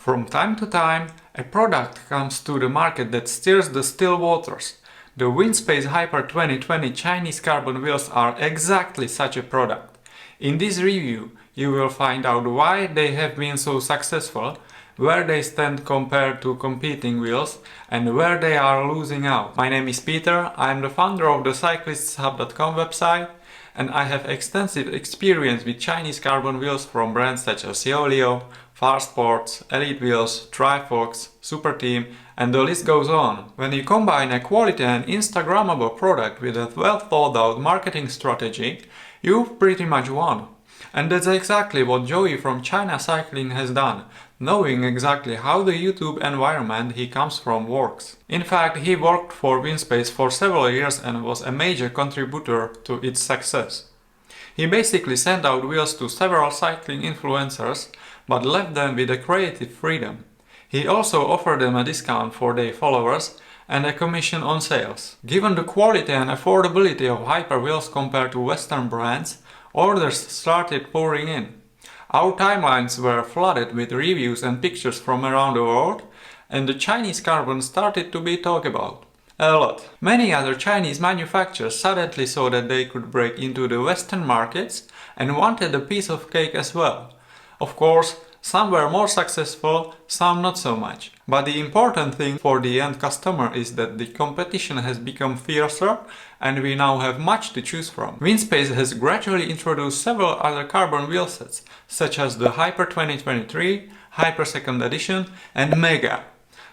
From time to time, a product comes to the market that stirs the still waters. The Winspace HYPER 2020 Chinese carbon wheels are exactly such a product. In this review, you will find out why they have been so successful, where they stand compared to competing wheels, and where they are losing out. My name is Petr, I am the founder of the CyclistShub.com website, and I have extensive experience with Chinese carbon wheels from brands such as Elitewheels, Farsports, Elitewheels, DRIVE, Superteam, and the list goes on. When you combine a quality and Instagrammable product with a well thought out marketing strategy, you've pretty much won. And that's exactly what Joey from China Cycling has done, knowing exactly how the YouTube environment he comes from works. In fact, he worked for Winspace for several years and was a major contributor to its success. He basically sent out wheels to several cycling influencers, but left them with a creative freedom. He also offered them a discount for their followers and a commission on sales. Given the quality and affordability of Hyper wheels compared to Western brands, orders started pouring in. Our timelines were flooded with reviews and pictures from around the world, and the Chinese carbon started to be talked about. A lot. Many other Chinese manufacturers suddenly saw that they could break into the Western markets and wanted a piece of cake as well. Of course, some were more successful, some not so much. But the important thing for the end customer is that the competition has become fiercer and we now have much to choose from. Winspace has gradually introduced several other carbon wheel sets, such as the HYPER 2023, HYPER 2nd edition and Mega.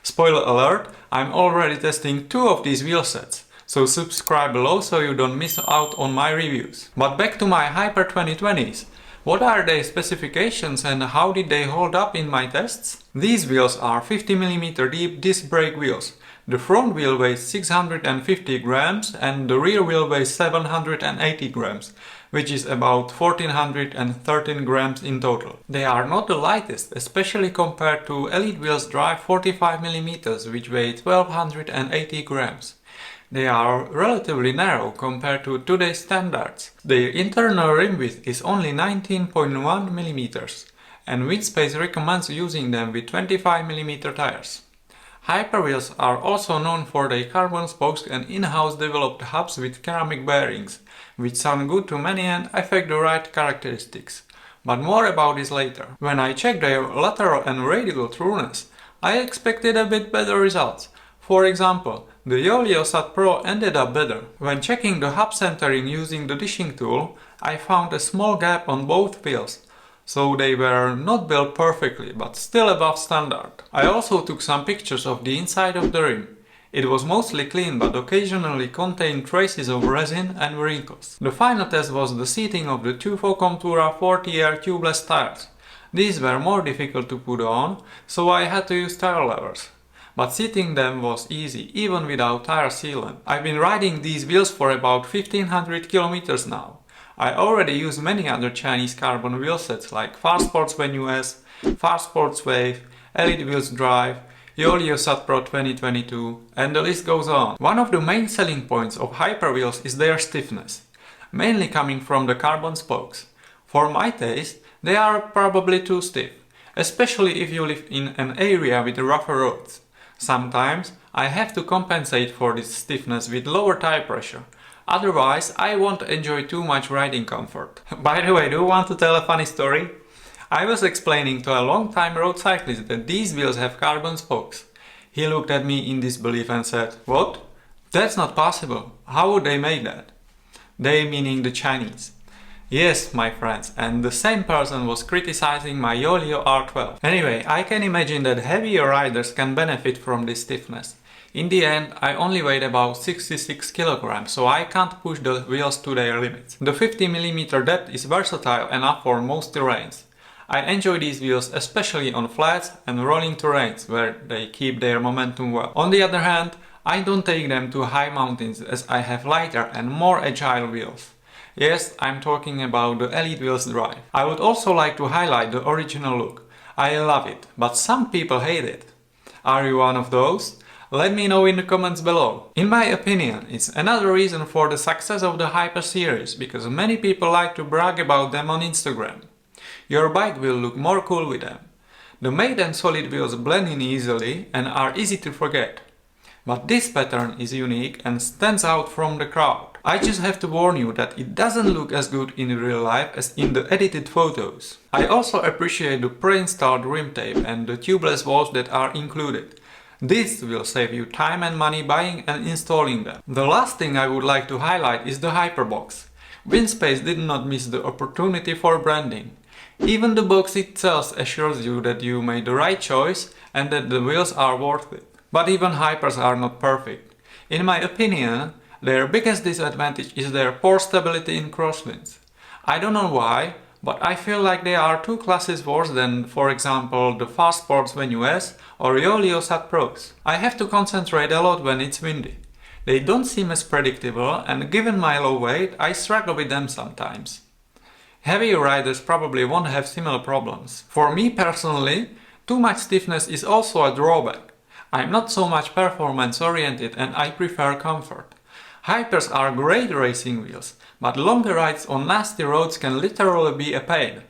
Spoiler alert, I'm already testing 2 of these wheel sets, so subscribe below so you don't miss out on my reviews. But back to my HYPER 2020s. What are their specifications and how did they hold up in my tests? These wheels are 50mm deep disc brake wheels. The front wheel weighs 650 grams and the rear wheel weighs 780 grams, which is about 1413 grams in total. They are not the lightest, especially compared to Elitewheels DRIVE 45mm, which weigh 1280 grams. They are relatively narrow compared to today's standards. Their internal rim width is only 19.1mm, and Winspace recommends using them with 25mm tires. Hyper wheels are also known for their carbon spokes and in-house developed hubs with ceramic bearings, which sound good to many and affect the right characteristics. But more about this later. When I checked their lateral and radial trueness, I expected a bit better results. For example, the Elitewheels Pro ended up better. When checking the hub centering using the dishing tool, I found a small gap on both wheels, so they were not built perfectly, but still above standard. I also took some pictures of the inside of the rim. It was mostly clean but occasionally contained traces of resin and wrinkles. The final test was the seating of the 2 Contura 40R tubeless tires. These were more difficult to put on, so I had to use tire levers. But seating them was easy, even without tire sealant. I've been riding these wheels for about 1500 kilometers now. I already use many other Chinese carbon wheel sets like Farsports Ventoux S, Farsports Wave, Elitewheels DRIVE, Elitewheels Pro 2022, and the list goes on. One of the main selling points of Hyper wheels is their stiffness, mainly coming from the carbon spokes. For my taste, they are probably too stiff, especially if you live in an area with rougher roads. Sometimes I have to compensate for this stiffness with lower tire pressure, otherwise I won't enjoy too much riding comfort. By the way, do you want to tell a funny story? I was explaining to a long-time road cyclist that these wheels have carbon spokes. He looked at me in disbelief and said, "What? That's not possible. How would they make that?" They meaning the Chinese. Yes, my friends, and the same person was criticizing my Elitewheels R12. Anyway, I can imagine that heavier riders can benefit from this stiffness. In the end, I only weighed about 66 kilograms, so I can't push the wheels to their limits. The 50mm depth is versatile enough for most terrains. I enjoy these wheels especially on flats and rolling terrains, where they keep their momentum well. On the other hand, I don't take them to high mountains as I have lighter and more agile wheels. Yes, I'm talking about the Elitewheels DRIVE. I would also like to highlight the original look. I love it, but some people hate it. Are you one of those? Let me know in the comments below. In my opinion, it's another reason for the success of the Hyper series, because many people like to brag about them on Instagram. Your bike will look more cool with them. The matte and solid wheels blend in easily and are easy to forget. But this pattern is unique and stands out from the crowd. I just have to warn you that it doesn't look as good in real life as in the edited photos. I also appreciate the pre-installed rim tape and the tubeless walls that are included. This will save you time and money buying and installing them. The last thing I would like to highlight is the HYPER box. Winspace did not miss the opportunity for branding. Even the box itself assures you that you made the right choice and that the wheels are worth it. But even HYPERs are not perfect. In my opinion, their biggest disadvantage is their poor stability in crosswinds. I don't know why, but I feel like they are two classes worse than, for example, the Farsports Ventoux S or Elitewheels Pros. I have to concentrate a lot when it's windy. They don't seem as predictable, and given my low weight, I struggle with them sometimes. Heavier riders probably won't have similar problems. For me personally, too much stiffness is also a drawback. I'm not so much performance oriented and I prefer comfort. HYPERs are great racing wheels, but longer rides on nasty roads can literally be a pain.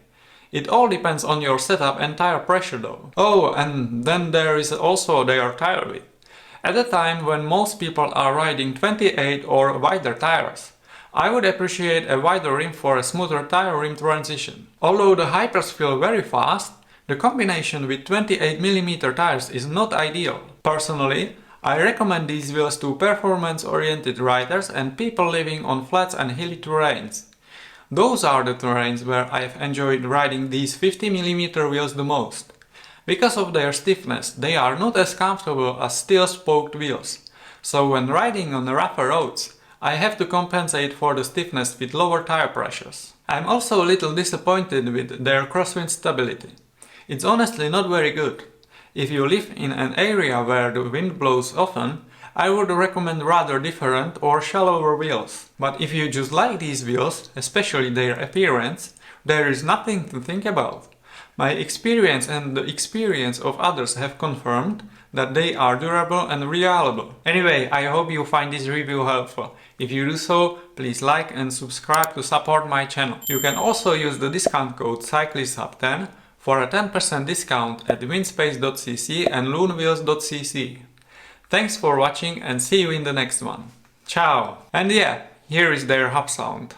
It all depends on your setup and tire pressure though. Oh, and then there is also their tire width. At a time when most people are riding 28 or wider tires, I would appreciate a wider rim for a smoother tire rim transition. Although the HYPERs feel very fast, the combination with 28mm tires is not ideal. Personally, I recommend these wheels to performance-oriented riders and people living on flats and hilly terrains. Those are the terrains where I've enjoyed riding these 50mm wheels the most. Because of their stiffness, they are not as comfortable as steel-spoked wheels. So when riding on rougher roads, I have to compensate for the stiffness with lower tire pressures. I'm also a little disappointed with their crosswind stability. It's honestly not very good. If you live in an area where the wind blows often, I would recommend rather different or shallower wheels. But if you just like these wheels, especially their appearance, there is nothing to think about. My experience and the experience of others have confirmed that they are durable and reliable. Anyway, I hope you find this review helpful. If you do so, please like and subscribe to support my channel. You can also use the discount code Cyclists Hub 10 for a 10% discount at winspace.cc and loonwheels.cc. Thanks for watching and see you in the next one. Ciao! And yeah, here is their hub sound.